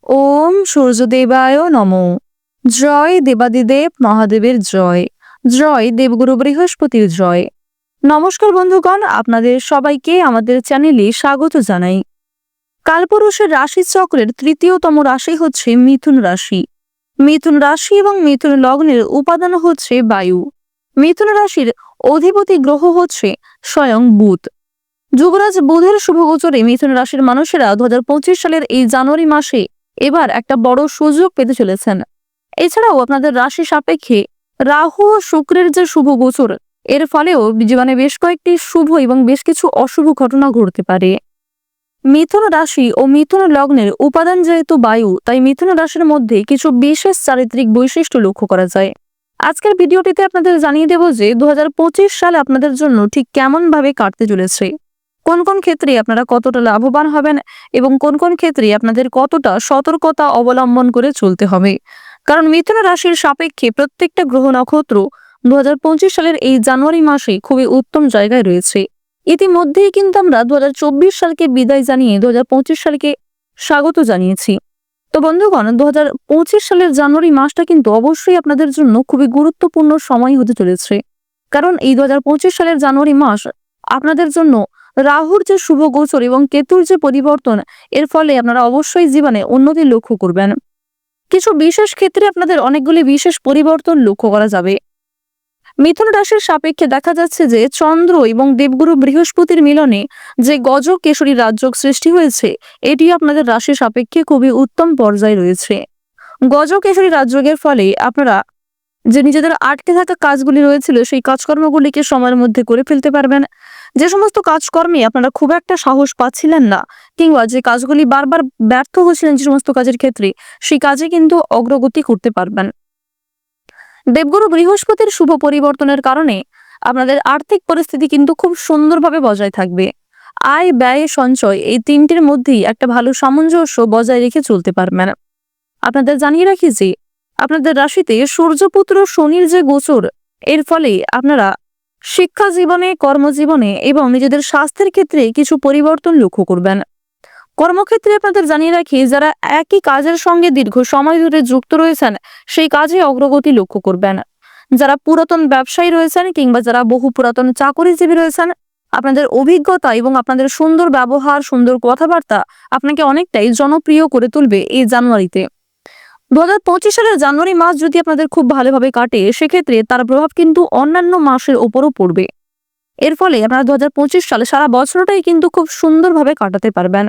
ওম সূর্যদেবায় নমঃ। জয় দেবাদিদেব মহাদেবের জয়। জয় দেবগুরু বৃহস্পতির জয়। নমস্কার বন্ধুগণ, আপনাদের সবাইকে আমাদের চ্যানেলে স্বাগত জানাই। কালপুরুষের রাশি চক্রের তৃতীয়তম রাশি হচ্ছে মিথুন রাশি। মিথুন রাশি এবং মিথুন লগ্নের উপাদান হচ্ছে বায়ু। মিথুন রাশির অধিপতি গ্রহ হচ্ছে স্বয়ং বুধ। যুবরাজ বুধের শুভগোচরে মিথুন রাশির মানুষেরা 2025 সালের এই জানুয়ারি মাসে এবার একটা বড় সুযোগ পেতে চলেছেন। এছাড়াও আপনাদের রাশি সাপেক্ষে রাহু ও শুক্রের যে শুভ গোচর, এর ফলেও জীবনে বেশ কয়েকটি শুভ এবং বেশ কিছু অশুভ ঘটনা ঘটতে পারে। মিথুন রাশি ও মিথুন লগ্নের উপাদান যেহেতু বায়ু, তাই মিথুন রাশির মধ্যে কিছু বিশেষ চারিত্রিক বৈশিষ্ট্য লক্ষ্য করা যায়। আজকের ভিডিওটিতে আপনাদের জানিয়ে দেব যে 2025 সাল আপনাদের জন্য ঠিক কেমন ভাবে কাটতে চলেছে, কোন কোন ক্ষেত্রে আপনারা কতটা লাভবান হবেন এবং কোন কোন ক্ষেত্রে আপনাদের কতটা সতর্কতা অবলম্বন করে চলতে হবে। কারণ মিথুন রাশির সাপেক্ষে প্রত্যেকটা গ্রহ নক্ষত্র 2025 সালের এই জানুয়ারি মাসে খুবই উত্তম জায়গায় রয়েছে। ইতিমধ্যেই কিন্তু আমরা 2024 সালকে বিদায় জানিয়ে 2025 সালকে স্বাগত জানিয়েছি। তো বন্ধুগণ, 2025 সালের জানুয়ারি মাসটা কিন্তু অবশ্যই আপনাদের জন্য খুবই গুরুত্বপূর্ণ সময় হতে চলেছে। কারণ এই 2025 সালের জানুয়ারি মাস আপনাদের জন্য রাহুর যে শুভ গোচর এবং কেতুর যে পরিবর্তন, এর ফলে আপনারা অবশ্যই জীবনে উন্নতি লক্ষ্য করবেন। কিছু বিশেষ ক্ষেত্রে আপনাদের অনেকগুলি বিশেষ পরিবর্তন লক্ষ্য করা যাবে। মিথুন রাশির সাপেক্ষে দেখা যাচ্ছে যে চন্দ্র এবং দেবগুরু বৃহস্পতির মিলনে যে গজ কেশরী রাজযোগ সৃষ্টি হয়েছে, এটি আপনাদের রাশি সাপেক্ষে খুবই উত্তম পর্যায়ে রয়েছে। গজ কেশরী রাজযোগের ফলে আপনারা যে নিজেদের আটকে থাকা কাজগুলি রয়েছিল, সেই কাজকর্মগুলিকে সময়ের মধ্যে করে ফেলতে পারবেন। যে সমস্ত কাজকর্মে আপনারা খুব একটা সাহস পাচ্ছিলেন না, কিংবা যে কাজগুলি বারবার ব্যর্থ হচ্ছিলেন যে সমস্ত কাজের ক্ষেত্রে, সেই কাজে কিন্তু অগ্রগতি করতে পারবেন। দেবগুরু বৃহস্পতির শুভ পরিবর্তনের কারণে আপনাদের আর্থিক পরিস্থিতি কিন্তু খুব সুন্দরভাবে বজায় থাকবে। আয়, ব্যয়, সঞ্চয় এই তিনটির মধ্যেই একটা ভালো সামঞ্জস্য বজায় রেখে চলতে পারবেন। আপনাদের জানিয়ে রাখি যে আপনাদের রাশিতে সূর্যপুত্র শনির যে গোচর, এর ফলে আপনারা শিক্ষা জীবনে, কর্মজীবনে এবং নিজেদের স্বাস্থ্যের ক্ষেত্রে কিছু পরিবর্তন লক্ষ্য করবেন। কর্মক্ষেত্রে আপনাদের জানিয়ে রাখি, যারা একই কাজের সঙ্গে দীর্ঘ সময় ধরে যুক্ত রয়েছেন, সেই কাজে অগ্রগতি লক্ষ্য করবেন। যারা পুরাতন ব্যবসায়ী রয়েছেন কিংবা যারা বহু পুরাতন চাকরিজীবী রয়েছেন, আপনাদের অভিজ্ঞতা এবং আপনাদের সুন্দর ব্যবহার, সুন্দর কথাবার্তা আপনাকে অনেকটাই জনপ্রিয় করে তুলবে এই জানুয়ারিতে। 2025 সালের জানুয়ারি মাস যদি আপনাদের খুব ভালোভাবে কাটে, সেক্ষেত্রে তার প্রভাব কিন্তু অন্যান্য মাসের ওপরও পড়বে। এর ফলে আপনারা 2025 সালে সারা বছরটাই কিন্তু খুব সুন্দরভাবে কাটাতে পারবেন।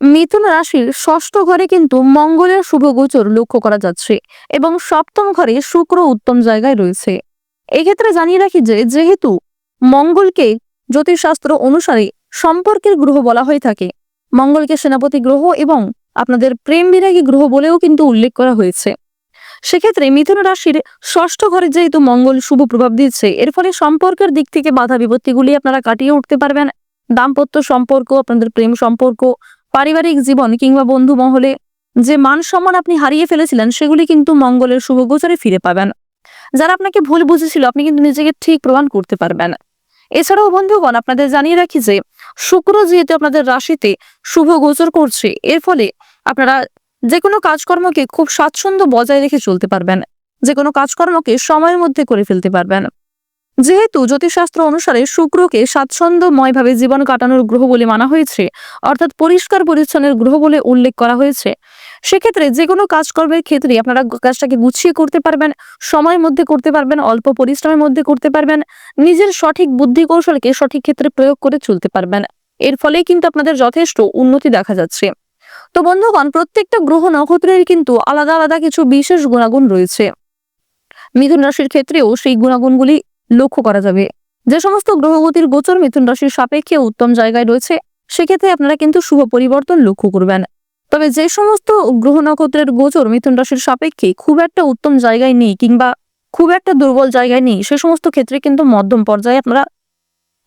মিথুন রাশির ষষ্ঠ ঘরে কিন্তু মঙ্গলের শুভ গোচর লক্ষ্য করা যাচ্ছে এবং সপ্তম ঘরে শুক্র উত্তম জায়গায় রয়েছে। এক্ষেত্রে জানিয়ে রাখি যে যেহেতু মঙ্গলকে জ্যোতিষশাস্ত্র অনুসারে সম্পর্কের গ্রহ বলা হয়ে থাকে, মঙ্গলকে সেনাপতি গ্রহ এবং আপনাদের প্রেম বিরাগী গ্রহ বলেও কিন্তু উল্লেখ করা হয়েছে। সেক্ষেত্রে মিথুন রাশির ষষ্ঠ ঘরে যেহেতু মঙ্গল শুভ প্রভাব দিচ্ছে, এর ফলে সম্পর্কের দিক থেকে বাধা বিপত্তিগুলি আপনারা কাটিয়ে উঠতে পারবেন। দাম্পত্য সম্পর্ক, আপনাদের প্রেম সম্পর্ক, পারিবারিক জীবন কিংবা বন্ধু মহলে যে মান সম্মান আপনি হারিয়ে ফেলেছিলেন, সেগুলি কিন্তু মঙ্গলের শুভ গোচরে ফিরে পাবেন। যারা আপনাকে ভুল বুঝেছিল, আপনি কিন্তু নিজেকে ঠিক প্রমাণ করতে পারবেন। এছাড়াও বন্ধুগণ, আপনাদের জানিয়ে রাখি যে শুক্র যেহেতু আপনাদের রাশিতে শুভ গোচর করছে, এর ফলে আপনারা যে কোনো কাজকর্মকে খুব স্বাচ্ছন্দ্য বজায় রেখে চলতে পারবেন। যে কোনো কাজকর্মকে সময়ের মধ্যে করে ফেলতে পারবেন। যেহেতু জ্যোতিষশাস্ত্র অনুসারে শুক্রকে স্বাচ্ছন্দ্যময়ভাবে জীবন কাটানোর গ্রহ বলে মানা হয়েছে, অর্থাৎ পরিষ্কার পরিচ্ছন্নের গ্রহ বলে উল্লেখ করা হয়েছে, সেক্ষেত্রে যে কোনো কাজকর্মের ক্ষেত্রে আপনারা কাজটাকে গুছিয়ে করতে পারবেন, সময়ের মধ্যে করতে পারবেন, অল্প পরিশ্রমের মধ্যে করতে পারবেন, নিজের সঠিক বুদ্ধি কৌশলকে সঠিক ক্ষেত্রে প্রয়োগ করে চলতে পারবেন। এর ফলেই কিন্তু আপনাদের যথেষ্ট উন্নতি দেখা যাচ্ছে। তো বন্ধুগণ, প্রত্যেকটা গ্রহ নক্ষত্রের কিন্তু আলাদা আলাদা কিছু বিশেষ গুণাগুণ রয়েছে। মিথুন রাশির ক্ষেত্রেও সেই গুণাগুণগুলি লক্ষ্য করা যাবে। যে সমস্ত গ্রহগতির গোচর মিথুন রাশির সাপেক্ষে উত্তম জায়গায় রয়েছে, সেক্ষেত্রে আপনারা কিন্তু শুভ পরিবর্তন লক্ষ্য করবেন। তবে যে সমস্ত গ্রহ নক্ষত্রের গোচর মিথুন রাশির সাপেক্ষে খুব একটা উত্তম জায়গায় নেই কিংবা খুব একটা দুর্বল জায়গায় নেই, সে সমস্ত ক্ষেত্রে কিন্তু মধ্যম পর্যায়ে আপনারা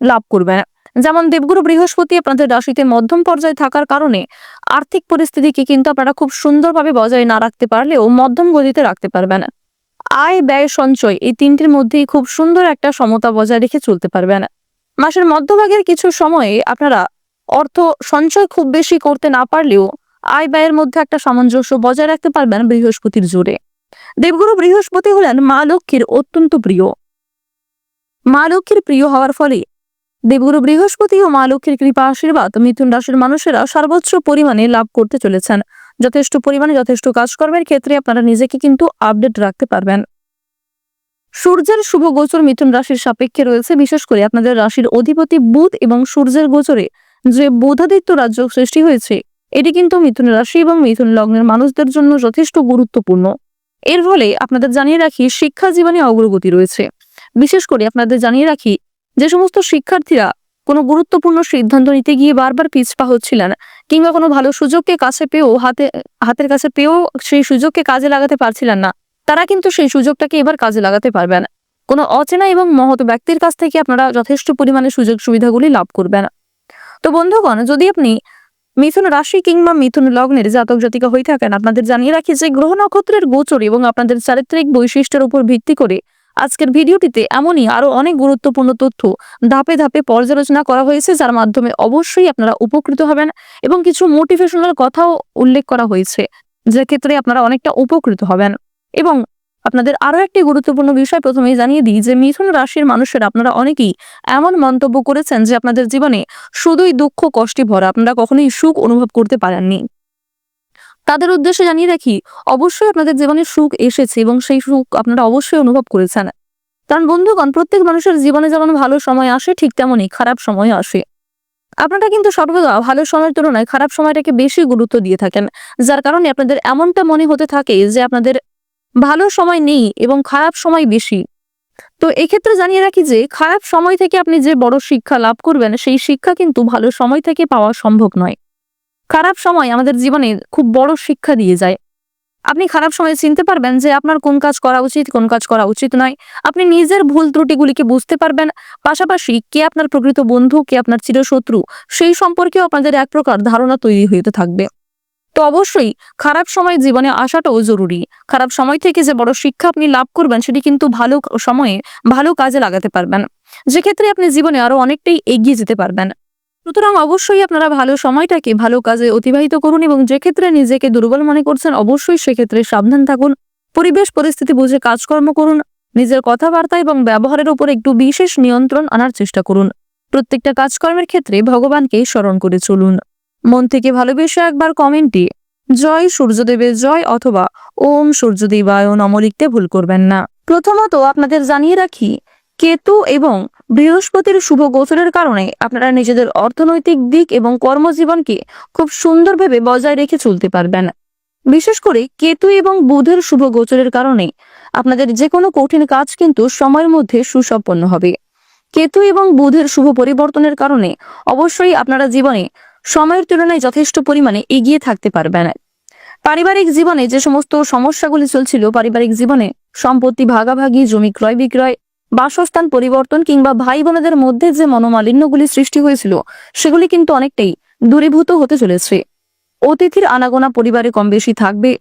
লাভ করবেন। যেমন দেবগুরু বৃহস্পতি আপনাদের রাশিতে মধ্যম পর্যায়ে থাকার কারণে আর্থিক পরিস্থিতিকে কিন্তু আপনারা খুব সুন্দরভাবে বজায় না রাখতে পারলেও মধ্যম গতিতে রাখতে পারবেন। আয়, ব্যয়, সঞ্চয় এই তিনটির মধ্যেই খুব সুন্দর একটা সমতা বজায় রেখে চলতে পারবেন। মাসের মধ্যভাগের কিছু সময়ে আপনারা অর্থ সঞ্চয় খুব বেশি করতে না পারলেও আয় ব্যয়ের মধ্যে একটা সামঞ্জস্য বজায় রাখতে পারবেন বৃহস্পতির জোরে। দেবগুরু বৃহস্পতি হলেন মা লক্ষ্মীর অত্যন্ত প্রিয়। মা লক্ষ্মীর প্রিয় হওয়ার ফলে দেবগুরু বৃহস্পতি ও মা লক্ষ্মীর কৃপা আশীর্বাদ মিথুন রাশির মানুষেরা সর্বোচ্চ পরিমাণে লাভ করতে চলেছেন। যথেষ্ট পরিমাণে যথেষ্ট কাজকর্মের ক্ষেত্রে আপনারা নিজেকে কিন্তু আপডেট রাখতে পারবেন। সূর্যের শুভ গোচর মিথুন রাশির সাপেক্ষে রয়েছে। বিশেষ করে আপনাদের রাশির অধিপতি বুধ এবং সূর্যের গোচরে যে বুধাদিত্য রাজ্য সৃষ্টি হয়েছে, এটি কিন্তু মিথুন রাশি এবং মিথুন লগ্নের মানুষদের জন্য যথেষ্ট গুরুত্বপূর্ণ। এর ফলে আপনাদের জানিয়ে রাখি, শিক্ষা জীবনে অগ্রগতি রয়েছে। বিশেষ করে আপনাদের জানিয়ে রাখি, যে সমস্ত শিক্ষার্থীরা কোনো গুরুত্বপূর্ণ সিদ্ধান্ত নিতে গিয়ে বারবার পিছপা হচ্ছিলেন, কিংবা কোনো ভালো সুযোগকে কাছে পেয়েও হাতের কাছে পেয়েও সেই সুযোগকে কাজে লাগাতে পারছিলেন না, তারা কিন্তু সেই সুযোগটাকে এবার কাজে লাগাতে পারবেন। কোনো অচেনা এবং মহৎ ব্যক্তির কাছ থেকে আপনারা যথেষ্ট পরিমাণে সুযোগ সুবিধাগুলি লাভ করবেন। তো বন্ধুগণ, যদি আপনি মিথুন রাশি কিংবা মিথুন লগ্নের জাতক জাতিকা হয়ে থাকেন, আপনাদের জানিয়ে রাখি যে গ্রহ নক্ষত্রের গোচর এবং আপনাদের চারিত্রিক বৈশিষ্ট্যের উপর ভিত্তি করে আজকের ভিডিওটিতে এমনই আরো অনেক গুরুত্বপূর্ণ তথ্য ধাপে ধাপে পর্যালোচনা করা হয়েছে, যার মাধ্যমে অবশ্যই আপনারা উপকৃত হবেন এবং কিছু মোটিভেশনাল কথাও উল্লেখ করা হয়েছে, যে ক্ষেত্রে আপনারা অনেকটা উপকৃত হবেন। এবং আপনাদের আরো একটি গুরুত্বপূর্ণ বিষয় প্রথমেই জানিয়ে দিই যে মিথুন রাশির মানুষেরা আপনারা অনেকেই এমন মন্তব্য করেছেন যে আপনাদের জীবনে শুধুই দুঃখ কষ্টে ভরা, আপনারা কখনোই সুখ অনুভব করতে পারেননি। তাদের উদ্দেশ্যে জানিয়ে রাখি, অবশ্যই আপনাদের জীবনে সুখ এসেছে এবং সেই সুখ আপনারা অবশ্যই অনুভব করেছেন। কারণ বন্ধুগণ, প্রত্যেক মানুষের জীবনে যেমন ভালো সময় আসে, ঠিক তেমনই খারাপ সময় আসে। আপনারা কিন্তু সর্বদা ভালো সময়ের তুলনায় খারাপ সময়টাকে বেশি গুরুত্ব দিয়ে থাকেন, যার কারণে আপনাদের এমনটা মনে হতে থাকে যে আপনাদের ভালো সময় নেই এবং খারাপ সময় বেশি। তো এক্ষেত্রে জানিয়ে রাখি যে খারাপ সময় থেকে আপনি যে বড় শিক্ষা লাভ করবেন, সেই শিক্ষা কিন্তু ভালো সময় থেকে পাওয়া সম্ভব নয়। খারাপ সময় আমাদের জীবনে খুব বড় শিক্ষা দিয়ে যায়। আপনি খারাপ সময় চিনতে পারবেন যে আপনার কোন কাজ করা উচিত, কোন কাজ করা উচিত নয়। আপনি নিজের ভুল ত্রুটিগুলিকে বুঝতে পারবেন। পাশাপাশি কে আপনার প্রকৃত বন্ধু, কে আপনার চিরশত্রু, সেই সম্পর্কেও আপনাদের এক প্রকার ধারণা তৈরি হতে থাকবে। তো অবশ্যই খারাপ সময় জীবনে আসাটাও জরুরি। খারাপ সময় থেকে যে বড় শিক্ষা আপনি লাভ করবেন, সেটি কিন্তু ভালো সময়ে ভালো কাজে লাগাতে পারবেন, যে ক্ষেত্রে আপনি জীবনে আরো অনেকটাই এগিয়ে যেতে পারবেন। সুতরাং অবশ্যই আপনারা ভালো সময়টাকে ভালো কাজে অতিবাহিত করুন এবং যে ক্ষেত্রে নিজেকে দুর্বল মনে করছেন, অবশ্যই সেক্ষেত্রে সাবধান থাকুন। পরিবেশ পরিস্থিতি বুঝে কাজকর্ম করুন। নিজের কথাবার্তা এবং ব্যবহারের উপর একটু বিশেষ নিয়ন্ত্রণ আনার চেষ্টা করুন। প্রত্যেকটা কাজকর্মের ক্ষেত্রে ভগবানকে স্মরণ করে চলুন। মন থেকে ভালোবেসে একবার কমেন্টে জয় সূর্যদেবের জয় অথবা ওম সূর্যদেবায় নমঃ লিখতে ভুল করবেন না। প্রথমত আপনাদের জানিয়ে রাখি, কেতু এবং বৃহস্পতির শুভ গোচরের কারণে আপনারা নিজেদের অর্থনৈতিক দিক এবং কর্মজীবনকে খুব সুন্দরভাবে বজায় রেখে চলতে পারবেন। বিশেষ করে কেতু এবং বুধের শুভ গোচরের কারণে আপনাদের যে কোনো কঠিন কাজ কিন্তু সময়ের মধ্যে সুসম্পন্ন হবে। কেতু এবং বুধের শুভ পরিবর্তনের কারণে অবশ্যই আপনারা জীবনে সময়ের তুলনায় যথেষ্ট পরিমাণে এগিয়ে থাকতে পারবেন। পারিবারিক জীবনে যে সমস্ত সমস্যাগুলি চলছিল, পারিবারিক জীবনে সম্পত্তি ভাগাভাগি, জমি ক্রয় বিক্রয়, বাসস্থান পরিবর্তন কিংবা ভাই বোনেদের মধ্যে যে মনোমালিন্যগুলি সৃষ্টি হয়েছিল, সেগুলি কিন্তু অনেকটাই দূরীভূত হতে চলেছে। অতিথির আনাগোনা পরিবারে কম বেশি থাকবে।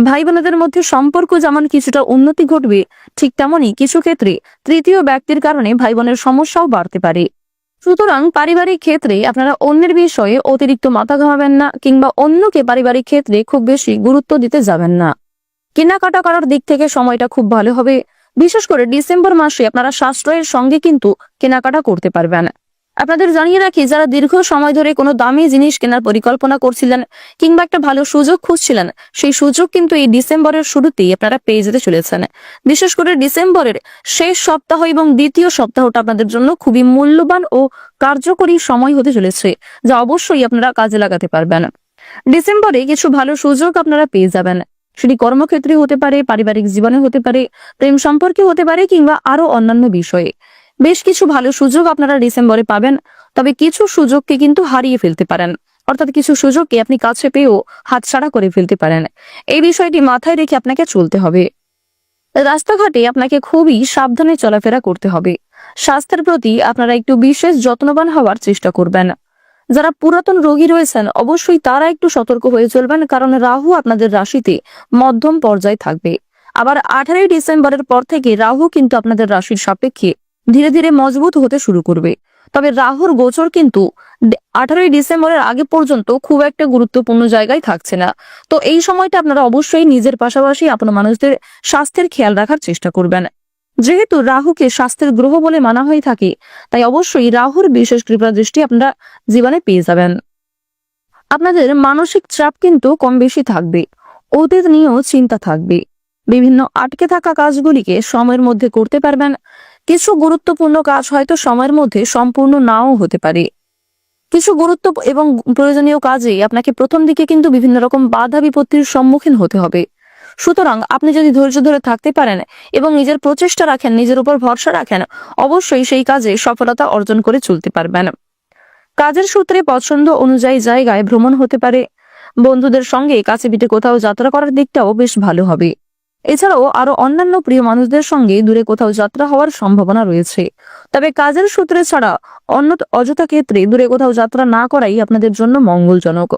ভাই বোনেদের মধ্যে সম্পর্ক যেমন কিছুটা উন্নতি ঘটবে, ঠিক তেমনই কিছু ক্ষেত্রে তৃতীয় ব্যক্তির কারণে ভাই বোনের সমস্যাও বাড়তে পারে। সুতরাং পারিবারিক ক্ষেত্রে আপনারা অন্যের বিষয়ে অতিরিক্ত মাথা ঘামাবেন না কিংবা অন্যকে পারিবারিক ক্ষেত্রে খুব বেশি গুরুত্ব দিতে যাবেন না। কেনাকাটা করার দিক থেকে সময়টা খুব ভালো হবে। বিশেষ করে ডিসেম্বর মাসে আপনারা সাশ্রয়ের সঙ্গে কিন্তু কেনাকাটা করতে পারবেন। আপনাদের জানিয়ে রাখি, যারা দীর্ঘ সময় ধরে কোনো দামি জিনিস কেনার পরিকল্পনা করছিলেন কিংবা একটা ভালো সুযোগ খুঁজছিলেন, সেই সুযোগ কিন্তু এই ডিসেম্বরের শুরুতেই আপনারা পেয়ে যেতে চলেছেন। বিশেষ করে ডিসেম্বরের শেষ সপ্তাহ এবং দ্বিতীয় সপ্তাহটা আপনাদের জন্য খুবই মূল্যবান ও কার্যকরী সময় হতে চলেছে, যা অবশ্যই আপনারা কাজে লাগাতে পারবেন। ডিসেম্বরে কিছু ভালো সুযোগ আপনারা পেয়ে যাবেন। সেটি কর্মক্ষেত্রে হতে পারে, পারিবারিক জীবনে হতে পারে, প্রেম সম্পর্কে হতে পারে কিংবা আরো অন্যান্য বিষয়ে। বেশ কিছু ভালো সুযোগ আপনারা ডিসেম্বরে পাবেন। তবে কিছু সুযোগকে কিন্তু হারিয়ে ফেলতে পারেন, অর্থাৎ কিছু সুযোগকে আপনি কাছে পেয়েও হাতছাড়া করে ফেলতে পারেন। এই বিষয়টি মাথায় রেখে আপনাকে চলতে হবে। রাস্তাঘাটে আপনাকে খুবই সাবধানে চলাফেরা করতে হবে। স্বাস্থ্যের প্রতি আপনারা একটু বিশেষ যত্নবান হওয়ার চেষ্টা করবেন। যারা পুরাতন রোগী রয়েছেন, অবশ্যই তারা একটু সতর্ক হয়ে চলবেন, কারণ রাহু আপনাদের রাশিতে মধ্যম পর্যায়ে থাকবে। আবার 18 ডিসেম্বরের পর থেকে রাহু কিন্তু আপনাদের রাশির সাপেক্ষে ধীরে ধীরে মজবুত হতে শুরু করবে। তবে রাহুর গোচর কিন্তু 18ই ডিসেম্বরের আগে পর্যন্ত খুব একটা গুরুত্বপূর্ণ জায়গায় থাকছে না। তো এই সময়টা আপনারা অবশ্যই নিজের পাশাপাশি আপনার মানুষদের স্বাস্থ্যের খেয়াল রাখার চেষ্টা করবেন। যেহেতু রাহুকে স্বাস্থ্যের গ্রহ বলে মানা হয়ে থাকে, তাই অবশ্যই রাহুর বিশেষ কৃপা দৃষ্টি আপনারা জীবনে পেয়ে যাবেন। আপনাদের মানসিক চাপ কিন্তু কম বেশি থাকবে, অতীত নিয়েও চিন্তা থাকবে। বিভিন্ন আটকে থাকা কাজগুলিকে সময়ের মধ্যে করতে পারবেন। কিছু গুরুত্বপূর্ণ কাজ হয়তো সময়ের মধ্যে সম্পূর্ণ নাও হতে পারে। কিছু গুরুত্ব এবং প্রয়োজনীয় কাজে আপনাকে প্রথম দিকে কিন্তু বিভিন্ন রকম বাধা বিপত্তির সম্মুখীন হতে হবে। সুতরাং আপনি যদি ধৈর্য ধরে থাকতে পারেন এবং নিজের প্রচেষ্টা রাখেন, নিজের উপর ভরসা রাখেন, অবশ্যই সেই কাজে সফলতা অর্জন করে চলতে পারবেন। কাজের সূত্রে পছন্দ অনুযায়ী জায়গায় ভ্রমণ হতে পারে। বন্ধুদের সঙ্গে কাছে পিঠে কোথাও যাত্রা করার দিকটাও বেশ ভালো হবে। এছাড়াও আরো অন্যান্য প্রিয় মানুষদের সঙ্গে দূরে কোথাও যাত্রা হওয়ার সম্ভাবনা রয়েছে। তবে কাজের সূত্রে ছাড়া অন্য অযথা ক্ষেত্রে দূরে কোথাও যাত্রা না করাই আপনাদের জন্য মঙ্গলজনক।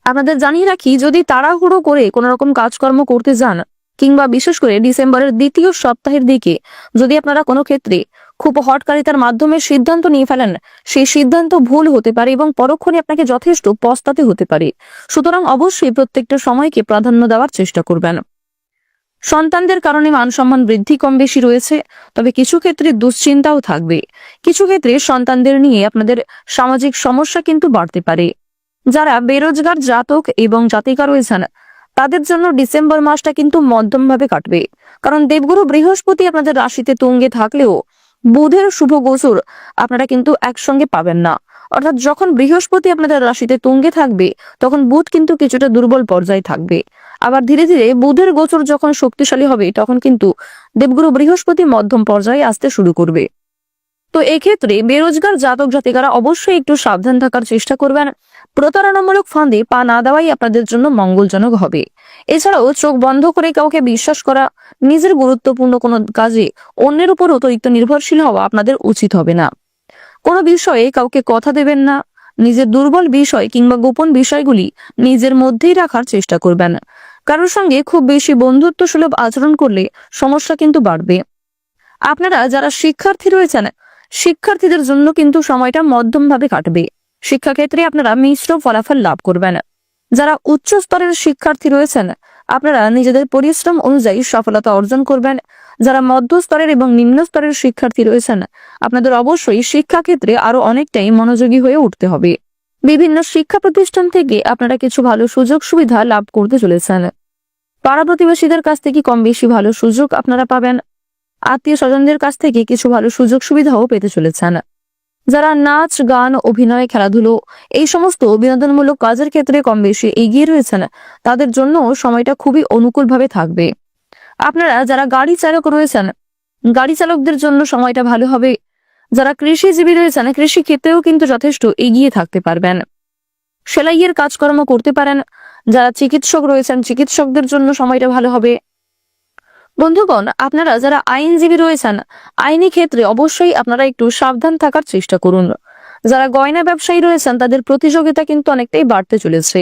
আপনাদের জানিয়ে রাখি, যদি তাড়াহুড়ো করে কোনো রকম কাজকর্ম করতে যান কিংবা বিশেষ করে ডিসেম্বরের দ্বিতীয় সপ্তাহের দিকে যদি আপনারা কোনো ক্ষেত্রে খুব হঠকারিতার মাধ্যমে সিদ্ধান্ত নিয়ে ফেলেন, সেই সিদ্ধান্ত ভুল হতে পারে এবং পরক্ষণে আপনাকে যথেষ্ট পস্তাতে হতে পারে। সুতরাং অবশ্যই প্রত্যেকটা সময়কে প্রাধান্য দেওয়ার চেষ্টা করবেন। সন্তানদের কারণে মান সম্মান বৃদ্ধি কম বেশি রয়েছে, তবে কিছু ক্ষেত্রে দুশ্চিন্তাও থাকবে। কিছু ক্ষেত্রে সন্তানদের নিয়ে আপনাদের সামাজিক সমস্যা কিন্তু বাড়তে পারে। যারা বেরোজগার জাতক এবং জাতিকা রয়েছেন তাদের জন্য ডিসেম্বর মাসটা কিন্তু মধ্যমভাবে কাটবে, কারণ দেবগুরু বৃহস্পতি আপনাদের রাশিতে তুঙ্গে থাকলেও বুধের শুভ গোচর আপনারা কিন্তু একসঙ্গে পাবেন না। অর্থাৎ যখন বৃহস্পতি আপনাদের রাশিতে তুঙ্গে থাকবে তখন বুধ কিন্তু কিছুটা দুর্বল পর্যায়ে থাকবে। আবার ধীরে ধীরে বুধের গোচর যখন শক্তিশালী হবে তখন কিন্তু দেবগুরু বৃহস্পতি মধ্যম পর্যায়ে আসতে শুরু করবে। তো এক্ষেত্রে বেরোজগার জাতক জাতিকারা অবশ্যই একটু সাবধান থাকার চেষ্টা করবেন। প্রতারণামূলক ফাঁদে পা না দেওয়াই আপনাদের জন্য মঙ্গলজনক হবে। এছাড়াও চোখ বন্ধ করে কাউকে বিশ্বাস করা, নিজের গুরুত্বপূর্ণ কোনো কাজে অন্যের উপর অতিরিক্ত নির্ভরশীল হওয়া আপনাদের উচিত হবে না। কোনো বিষয়ে কাউকে কথা দেবেন না। নিজের দুর্বল বিষয় কিংবা গোপন বিষয়গুলি নিজের মধ্যেই রাখার চেষ্টা করবেন। কারোর সঙ্গে খুব বেশি বন্ধুত্ব সুলভ আচরণ করলে সমস্যা কিন্তু বাড়বে। আপনারা যারা শিক্ষার্থী রয়েছেন, শিক্ষার্থীদের জন্য কিন্তু সময়টা মধ্যমভাবে কাটবে। শিক্ষাক্ষেত্রে আপনারা মিশ্র ফলাফল লাভ করবেন। যারা উচ্চ স্তরের শিক্ষার্থী রয়েছেন আপনারা নিজেদের পরিশ্রম অনুযায়ী সফলতা অর্জন করবেন। যারা মধ্য স্তরের এবং নিম্ন স্তরের শিক্ষার্থী রয়েছেন আপনাদের অবশ্যই শিক্ষাক্ষেত্রে আরো অনেকটাই মনোযোগী হয়ে উঠতে হবে। বিভিন্ন শিক্ষা প্রতিষ্ঠান থেকে আপনারা কিছু ভালো সুযোগ সুবিধা লাভ করতে চলেছেন। পাড়া প্রতিবেশীদের কাছ থেকে কম বেশি ভালো সুযোগ আপনারা পাবেন। আত্মীয় স্বজনদের কাছ থেকে কিছু ভালো সুযোগ সুবিধাও পেতে চলেছেন। যারা নাচ, গান, অভিনয়, খেলাধুলো এই সমস্ত বিনোদনমূলক কাজের ক্ষেত্রে কম বেশি এগিয়ে রয়েছেন তাদের জন্য সময়টা খুবই অনুকূলভাবে থাকবে। আপনারা যারা গাড়ি চালক রয়েছেন, গাড়ি চালকদের জন্য সময়টা ভালো হবে। যারা কৃষিজীবী রয়েছেন কৃষি ক্ষেত্রেও কিন্তু যথেষ্ট এগিয়ে থাকতে পারবেন। সেলাইয়ের কাজকর্ম করতে পারেন। যারা চিকিৎসক রয়েছেন চিকিৎসকদের জন্য সময়টা ভালো হবে। বন্ধুগণ, আপনারা যারা আইনজীবী রয়েছেন আইনি ক্ষেত্রে অবশ্যই আপনারা একটু সাবধান থাকার চেষ্টা করুন। যারা গয়না ব্যবসায়ী রয়েছেন তাদের প্রতিযোগিতা কিন্তু অনেকটাই বাড়তে চলেছে।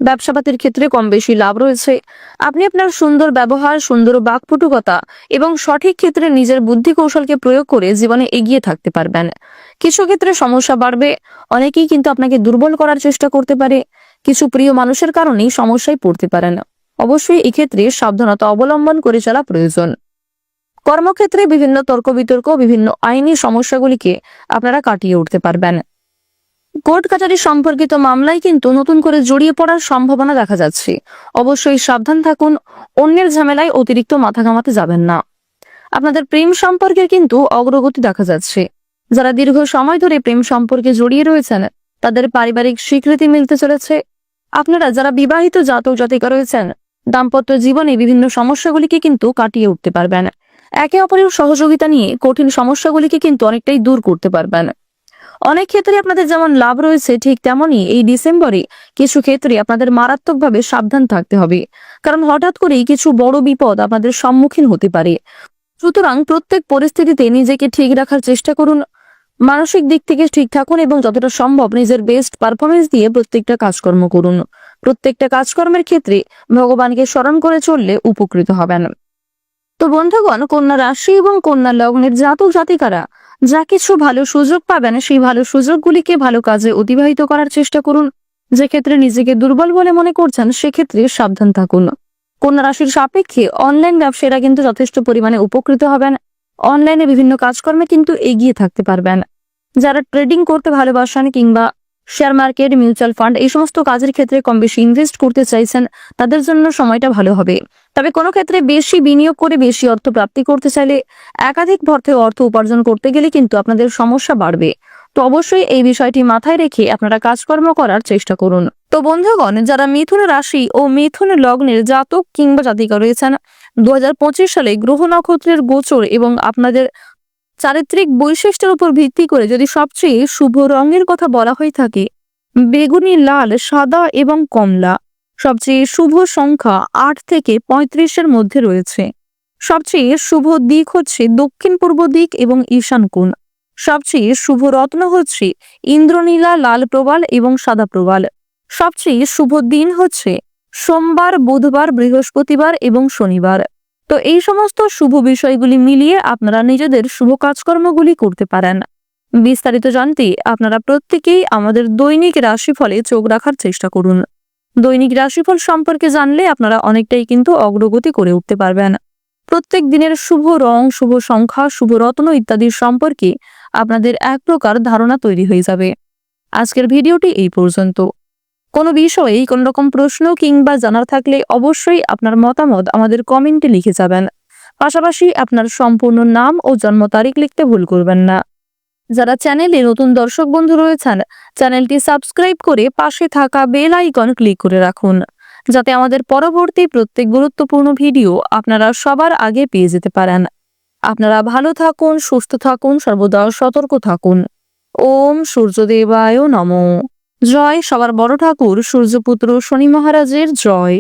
ব্যবসাপাতির ক্ষেত্রে কম বেশি লাভ রয়েছে। আপনি আপনার সুন্দর ব্যবহার, সুন্দর বাকপটুকতা এবং সঠিক ক্ষেত্রে নিজের বুদ্ধি কৌশলকে প্রয়োগ করে জীবনে এগিয়ে থাকতে পারবেন। কিছু ক্ষেত্রে সমস্যা বাড়বে। অনেকেই কিন্তু আপনাকে দুর্বল করার চেষ্টা করতে পারে। কিছু প্রিয় মানুষের কারণেই সমস্যায় পড়তে পারেন। অবশ্যই এক্ষেত্রে সাবধানতা অবলম্বন করে চলা প্রয়োজন। কর্মক্ষেত্রে বিভিন্ন তর্ক বিতর্ক, বিভিন্ন আইনি সমস্যাগুলিকে আপনারা কাটিয়ে উঠতে পারবেন। কোর্ট কাচারি সম্পর্কিত মামলায় কিন্তু নতুন করে জড়িয়ে পড়ার সম্ভাবনা দেখা যাচ্ছে। অবশ্যই সাবধান থাকুন, অন্যের ঝামেলায় অতিরিক্ত মাথা ঘামাতে যাবেন না। আপনাদের প্রেম সম্পর্কে কিন্তু অগ্রগতি দেখা যাচ্ছে। যারা দীর্ঘ সময় ধরে প্রেম সম্পর্কে জড়িয়ে রয়েছেন তাদের পারিবারিক স্বীকৃতি মিলতে চলেছে। আপনারা যারা বিবাহিত জাতক জাতিকা রয়েছেন দাম্পত্য জীবনে বিভিন্ন সমস্যাগুলিকে কিন্তু কাটিয়ে উঠতে পারবেন। একে অপরের সহযোগিতা নিয়ে কঠিন সমস্যাগুলিকে কিন্তু অনেকটাই দূর করতে পারবেন। অনেক ক্ষেত্রে আপনাদের যেমন লাভ রয়েছে ঠিক তেমনই এই ডিসেম্বরে কিছু ক্ষেত্রে আপনাদের মারাত্মকভাবে সাবধান থাকতে হবে, কারণ হঠাৎ করেই কিছু বড় বিপদ আপনাদের সম্মুখীন হতে পারে। সুতরাং প্রত্যেক পরিস্থিতিতে নিজেকে ঠিক রাখার চেষ্টা করুন। মানসিক দিক থেকে ঠিক থাকুন এবং যতটা সম্ভব নিজের বেস্ট পারফরমেন্স দিয়ে প্রত্যেকটা কাজকর্ম করুন। প্রত্যেকটা কাজকর্মের ক্ষেত্রে ভগবানকে স্মরণ করে চললে উপকৃত হবেন। তো বন্ধুগণ, কন্যা রাশি এবং কন্যা লগ্নের জাতক জাতিকারা যা কিছু ভালো সুযোগ পাবেন সেই ভালো সুযোগগুলিকে ভালো কাজে অতিবাহিত করার চেষ্টা করুন। যে ক্ষেত্রে নিজেকে দুর্বল বলে মনে করছেন সেক্ষেত্রে সাবধান থাকুন। কন্যা রাশির সাপেক্ষে অনলাইন ব্যবসায়ীরা কিন্তু যথেষ্ট পরিমাণে উপকৃত হবেন। অনলাইনে বিভিন্ন কাজকর্মে কিন্তু এগিয়ে থাকতে পারবেন। যারা ট্রেডিং করতে ভালোবাসেন কিংবা শেয়ার মার্কেট, মিউচুয়াল ফান্ড এই সমস্ত কাজের ক্ষেত্রে কম বেশি ইনভেস্ট করতে চাইছেন, তাদের জন্য সময়টা ভালো হবে। তবে কোনো ক্ষেত্রে বেশি বিনিয়োগ করে বেশি অর্থ প্রাপ্তি করতে চাইলে একাধিক পথে অর্থ উপার্জন করতে গেলে কিন্তু আপনাদের সমস্যা বাড়বে। তো অবশ্যই এই বিষয়টি মাথায় রেখে আপনারা কাজকর্ম করার চেষ্টা করুন। তো বন্ধুগণ, যারা মিথুন রাশি ও মিথুন লগ্নের জাতক কিংবা জাতিকা রয়েছেন, 2025 সালে গ্রহ নক্ষত্রের গোচর এবং আপনাদের চারিত্রিক বৈশিষ্ট্যের উপর ভিত্তি করে যদি সবচেয়ে শুভ রঙের কথা বলা হয়ে থাকে, বেগুনি, লাল, সাদা এবং কমলা। সবচেয়ে শুভ সংখ্যা 8 থেকে 35-এর মধ্যে রয়েছে। সবচেয়ে শুভ দিক হচ্ছে দক্ষিণ পূর্ব দিক এবং ঈশান কোণ। সবচেয়ে শুভ রত্ন হচ্ছে ইন্দ্রনীলা, লাল প্রবাল এবং সাদা প্রবাল। সবচেয়ে শুভ দিন হচ্ছে সোমবার, বুধবার, বৃহস্পতিবার এবং শনিবার। তো এই সমস্ত শুভ বিষয়গুলি মিলিয়ে আপনারা নিজেদের শুভ কাজকর্মগুলি করতে পারেন। বিস্তারিত জানতে আপনারা প্রত্যেকেই আমাদের দৈনিক রাশিফলে চোখ রাখার চেষ্টা করুন। দৈনিক রাশিফল সম্পর্কে জানলে আপনারা অনেকটাই কিন্তু অগ্রগতি করে উঠতে পারবেন। প্রত্যেক দিনের শুভ রং, শুভ সংখ্যা, শুভ রত্ন ইত্যাদির সম্পর্কে আপনাদের এক প্রকার ধারণা তৈরি হয়ে যাবে। আজকের ভিডিওটি এই পর্যন্ত। কোনো বিষয়ে কোনো রকম প্রশ্ন কিংবা জানার থাকলে অবশ্যই আপনার মতামত আমাদের কমেন্টে লিখে যাবেন। পাশাপাশি আপনার সম্পূর্ণ নাম ও জন্ম তারিখ লিখতে ভুল করবেন না। যারা চ্যানেলে নতুন দর্শক বন্ধু রয়েছেন, চ্যানেলটি সাবস্ক্রাইব করে পাশে থাকা বেল আইকন ক্লিক করে রাখুন, যাতে আমাদের পরবর্তী প্রত্যেক গুরুত্বপূর্ণ ভিডিও আপনারা সবার আগে পেয়ে যেতে পারেন। আপনারা ভালো থাকুন, সুস্থ থাকুন, সর্বদা সতর্ক থাকুন। ওম সূর্যদেবায় নমঃ। জয় সবার বড় ঠাকুর সূর্যপুত্র শনি মহারাজের জয়।